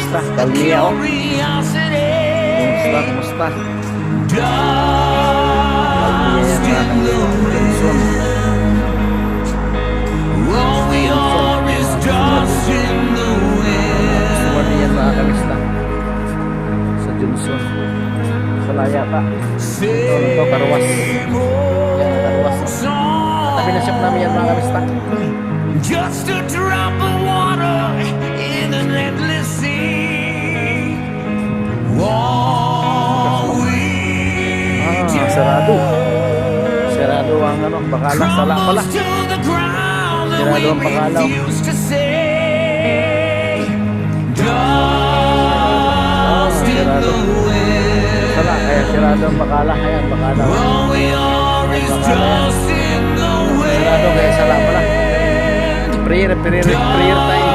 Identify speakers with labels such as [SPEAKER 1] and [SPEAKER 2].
[SPEAKER 1] Kamusta? Kalmiya oh. Kamusta? Kalmiya yan mga Johnson. Gusto niyan mga kamusta? Sa Johnson. Sa Layata. Ito, Karuwas. Yan, Karuwas. Tabi na shop namin yan mga kamusta.
[SPEAKER 2] Just a drop of water in an endless sea. All we
[SPEAKER 1] Sarado. Sarado ang ano, Bakalang Sala pala. Sarado ang Bakalaw. Sarado. Sala, kaya sarado ang Bakala. Ayan, Bakalaw. Sarado kaya Sala pala. Prayer time.